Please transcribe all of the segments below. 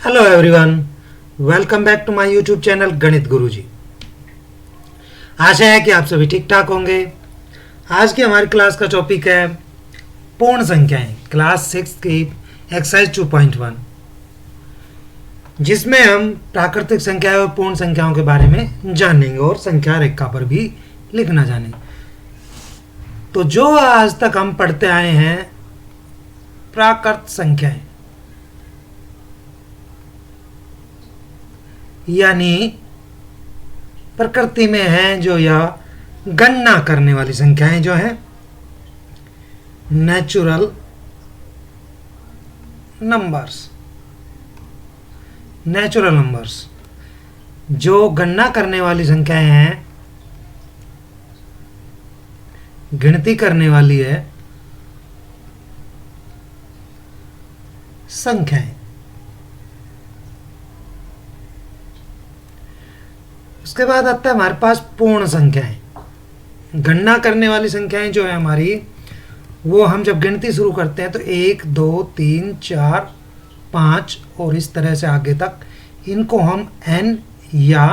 Hello everyone, welcome back to my YouTube channel Ganit Guruji. आशा है कि आप सभी ठीक ठाक होंगे। आज की हमारी क्लास का टॉपिक है पूर्ण संख्याएं, क्लास 6 की एक्सरसाइज 2.1, जिसमें हम प्राकृतिक संख्याएं और पूर्ण संख्याओं के बारे में जानेंगे और संख्या रेखा पर भी लिखना जानेंगे। तो जो आज तक हम पढ़ते आए हैं प्राकृत संख्याएं, यानी प्रकृति में है जो या गणना करने वाली संख्याएं जो हैं, नेचुरल नंबर्स। नेचुरल नंबर्स जो गणना करने वाली संख्याएं हैं, गिनती करने वाली है संख्याएं। उसके बाद आता है हमारे पास पूर्ण संख्याएं। गणना करने वाली संख्याएं जो है हमारी, वो हम जब गिनती शुरू करते हैं तो 1 2 3 4 5 और इस तरह से आगे तक, इनको हम n या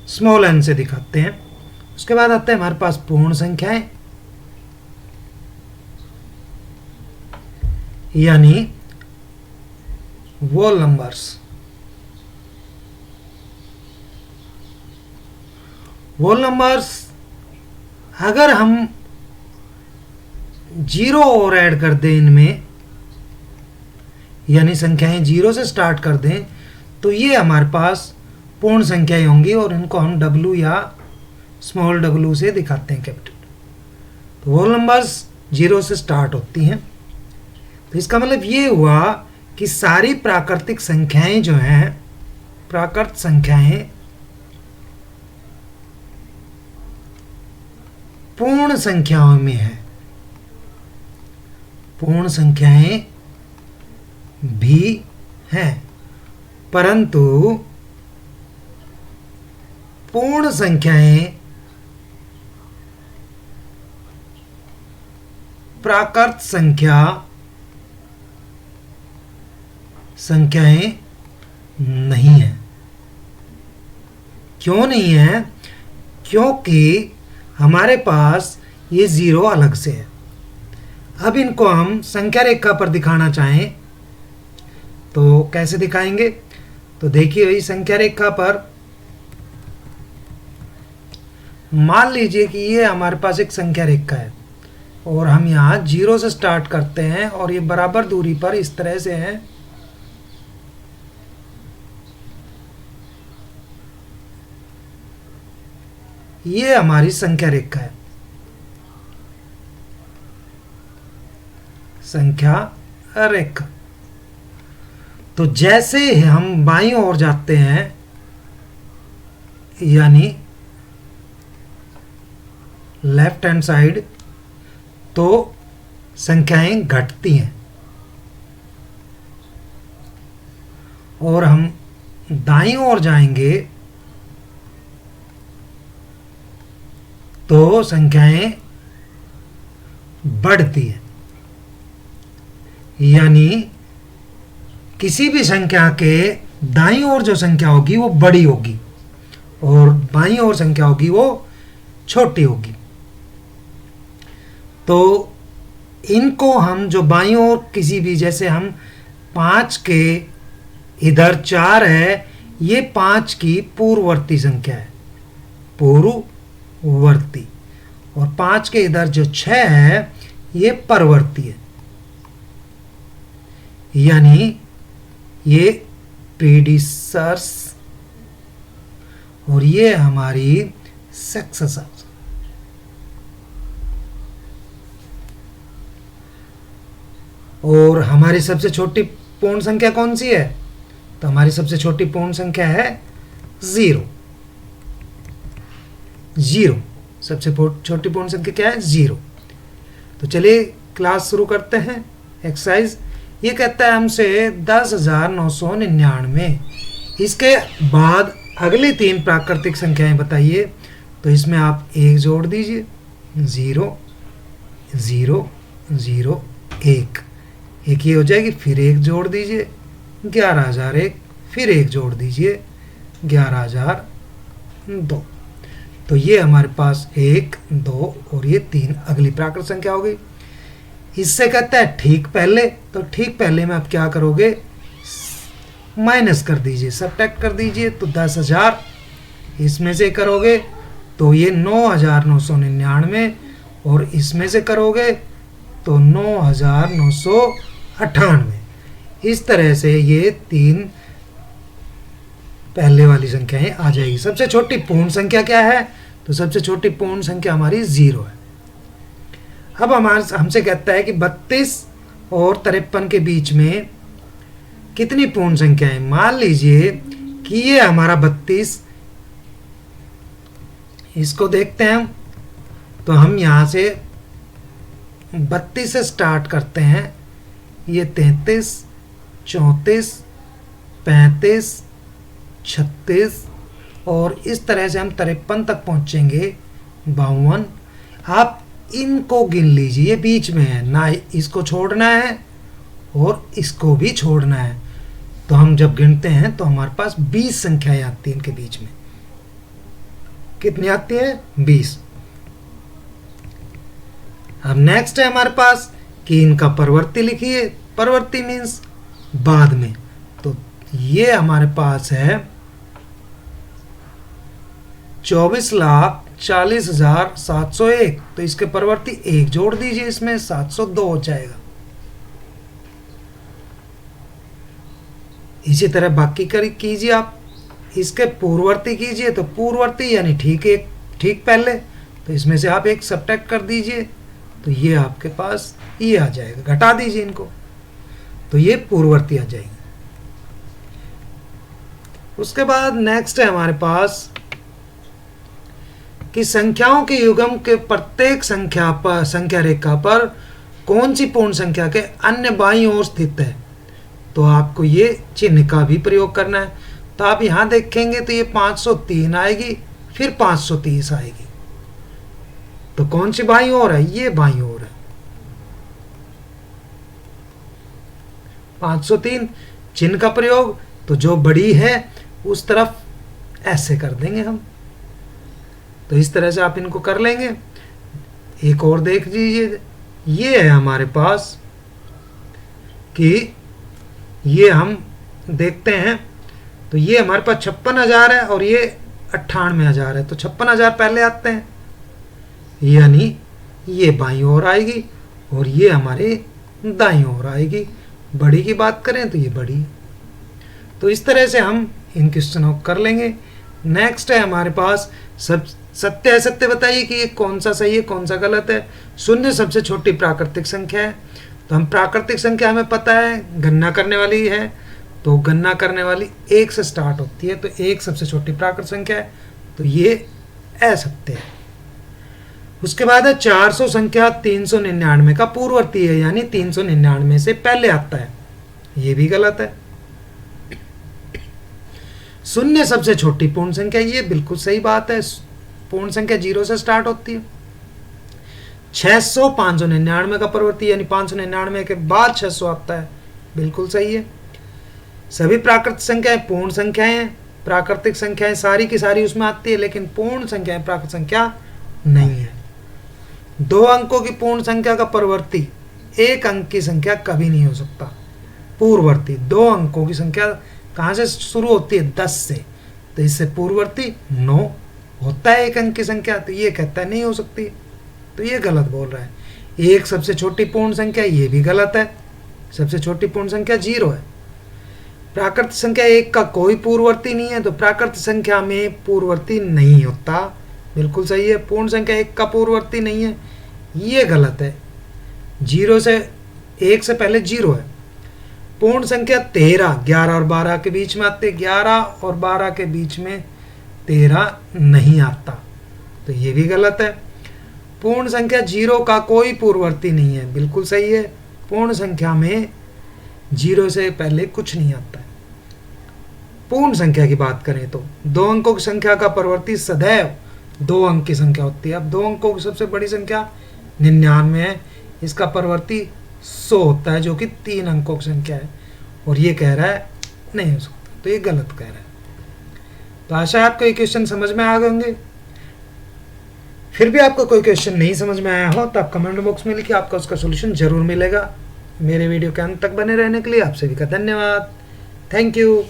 स्मॉल n से दिखाते हैं। उसके बाद आता है हमारे पास पूर्ण संख्याएं, यानी होल नंबर्स। होल नंबर्स अगर हम जीरो और ऐड कर दें इनमें, यानी संख्याएं जीरो से स्टार्ट कर दें, तो ये हमारे पास पूर्ण संख्याएं होंगी और इनको हम W या स्मॉल w से दिखाते हैं, कैपिटल। तो होल नंबर्स जीरो से स्टार्ट होती हैं। तो इसका मतलब ये हुआ कि सारी प्राकृतिक संख्याएं जो हैं, प्राकृत संख्याएं पूर्ण संख्याओं में है। पूर्ण संख्याएं भी हैं, परंतु पूर्ण संख्याएं प्राकृत संख्याएं नहीं है। क्यों नहीं है? क्योंकि हमारे पास ये जीरो अलग से है। अब इनको हम संख्या रेखा पर दिखाना चाहें तो कैसे दिखाएंगे? तो देखिए भाई, संख्या रेखा पर मान लीजिए कि ये हमारे पास एक संख्या रेखा है और हम यहाँ जीरो से स्टार्ट करते हैं और ये बराबर दूरी पर इस तरह से है। ये हमारी संख्या रेखा है, संख्या रेखा। तो जैसे हम बाईं ओर जाते हैं, यानी लेफ्ट हैंड साइड, तो संख्याएं घटती हैं और हम दाईं ओर जाएंगे तो संख्याएं बढ़ती हैं। यानी किसी भी संख्या के दाईं ओर जो संख्या होगी वो बड़ी होगी और बाईं ओर संख्या होगी वो छोटी होगी। तो इनको हम जो बाईं ओर किसी भी, जैसे हम 5 के इधर 4 है, ये 5 की पूर्ववर्ती संख्या है, पूर्ववर्ती, और 5 के इधर जो 6 है ये परवर्ती है, यानी ये प्रीडिसर्स और ये हमारी सक्सेसर्स। और हमारी सबसे छोटी पूर्ण संख्या कौन सी है? तो हमारी सबसे छोटी पूर्ण संख्या है जीरो। जीरो सबसे छोटी पूर्ण संख्या क्या है? जीरो। तो चलिए क्लास शुरू करते हैं। एक्सरसाइज ये कहता है हमसे 10,999। इसके बाद अगली 3 प्राकृतिक संख्याएं बताइए। तो इसमें आप 1 जोड़ दीजिए, 0 0 0 1, एक ये हो जाएगी, फिर 1 जोड़ दीजिए 11,001, फिर एक जोड़ दीजिए 11,002। तो ये हमारे पास 1, 2 और ये 3 अगली प्राकृत संख्या हो गई। इससे कहता है ठीक पहले, तो ठीक पहले में आप क्या करोगे, माइनस कर दीजिए, सब्ट्रैक्ट कर दीजिए। तो 10,000 इसमें से करोगे तो ये 9,999, और इसमें से करोगे तो 9,998। इस तरह से ये 3 पहले वाली संख्याएं आ जाएगी। सबसे छोटी पूर्ण संख्या क्या है, तो सबसे छोटी पूर्ण संख्या हमारी 0 है। अब हमसे कहता है कि 32 और 53 के बीच में कितनी पूर्ण संख्याएं। मान लीजिए कि ये हमारा 32, इसको देखते हैं हम, तो हम यहाँ से 32 से स्टार्ट करते हैं। ये 33, 34, 35, 36 और इस तरह से हम 53 तक पहुँचेंगे, 52। आप इनको गिन लीजिए, ये बीच में है ना, इसको छोड़ना है और इसको भी छोड़ना है। तो हम जब गिनते हैं तो हमारे पास 20 संख्याएं आती हैं इनके बीच में। कितनी आती है, 20। अब नेक्स्ट है हमारे पास कि इनका परवर्ती लिखिए। परवर्ती मीन्स बाद में। तो ये हमारे पास है 24,40,701। तो इसके परवर्ती 1 जोड़ दीजिए, इसमें 702 हो जाएगा। इसी तरह बाकी कीजिए आप। इसके पूर्ववर्ती कीजिए, तो पूर्ववर्ती यानी ठीक पहले, तो इसमें से आप एक सब्ट्रैक्ट कर दीजिए, तो ये आपके पास ये आ जाएगा। घटा दीजिए इनको, तो ये पूर्ववर्ती आ जाएगी। उसके बाद नेक्स्ट है हमारे पास कि संख्याओं के युग्म के प्रत्येक संख्या रेखा पर कौन सी पूर्ण संख्या के अन्य बाईं ओर स्थित है। तो आपको ये चिन्ह का भी प्रयोग करना है। तो आप यहाँ देखेंगे तो ये 503 आएगी, फिर 530 आएगी। तो कौन सी बाईं ओर है, ये बाईं ओर है। 503 चिन्ह का प्रयोग, तो जो बड़ी है उस तरफ ऐसे कर देंगे हम। तो इस तरह से आप इनको कर लेंगे। एक और देख लीजिए, ये है हमारे पास कि ये हम देखते हैं तो ये हमारे पास 56,000 है और ये 98,000 है। तो 56,000 पहले आते हैं, यानी ये बाईं ओर आएगी और ये हमारे दाईं ओर आएगी। बड़ी की बात करें तो ये बड़ी। तो इस तरह से हम इन क्वेश्चनों को कर लेंगे। नेक्स्ट है हमारे पास सत्य असत्य बताइए कि ये कौन सा सही है कौन सा गलत है। शून्य सबसे छोटी प्राकृतिक संख्या है। तो हम प्राकृतिक संख्या हमें पता है गणना करने वाली है, तो गणना करने वाली 1 से स्टार्ट होती है, तो 1 सबसे छोटी प्राकृतिक संख्या है, तो ये असत्य है। उसके बाद है 400 संख्या 399 का पूर्ववर्ती है, यानी 399 से पहले आता है, ये भी गलत है। शून्य सबसे छोटी पूर्ण संख्या, ये बिल्कुल सही बात है। पूर्ण संख्या 0 से स्टार्ट होती है। 600 599 का परवर्ती, यानी 599 के बाद 600 आता है, बिल्कुल सही है। सभी प्राकृतिक संख्याएं पूर्ण संख्याएं हैं। प्राकृतिक संख्याएं सारी की सारी उसमें आती है, लेकिन पूर्ण संख्याएं प्राकृतिक संख्या नहीं है। 2 अंकों की पूर्ण संख्या का परवर्ती 1 अंक की संख्या कभी नहीं हो सकता। पूर्ववर्ती 2 अंकों की संख्या कहाँ से शुरू होती है, 10 से, तो इससे पूर्ववर्ती 9 होता है 1 अंक की संख्या, तो ये कहता है नहीं हो सकती, तो ये गलत बोल रहा है। 1 सबसे छोटी पूर्ण संख्या, ये भी गलत है। सबसे छोटी पूर्ण संख्या 0 है। प्राकृतिक संख्या 1 का कोई पूर्ववर्ती नहीं है, तो प्राकृतिक संख्या में पूर्ववर्ती नहीं होता, बिल्कुल सही है। पूर्ण संख्या 1 का पूर्ववर्ती नहीं है, ये गलत है। 0 से 1 से पहले 0 है। पूर्ण संख्या 13 11 और 12 के बीच में आते, 11 और 12 के बीच में 13 नहीं आता, तो ये भी गलत है। पूर्ण संख्या 0 का कोई पूर्ववर्ती नहीं है, बिल्कुल सही है। पूर्ण संख्या में 0 से पहले कुछ नहीं आता है। पूर्ण संख्या की बात करें तो 2 अंकों की संख्या का परवर्ती सदैव 2 अंक की संख्या होती है। अब 2 अंकों की सबसे बड़ी संख्या 99 है, इसका परवर्ती 100 होता है, जो कि 3 अंकों की संख्या है, और ये कह रहा है नहीं हो सकता, तो ये गलत कह रहा है। तो आशा है आपको ये क्वेश्चन समझ में आ गए होंगे। फिर भी आपको कोई क्वेश्चन नहीं समझ में आया हो तो आप कमेंट बॉक्स में लिखिए, आपको उसका सोल्यूशन जरूर मिलेगा। मेरे वीडियो के अंत तक बने रहने के लिए आप सभी का धन्यवाद। Thank you.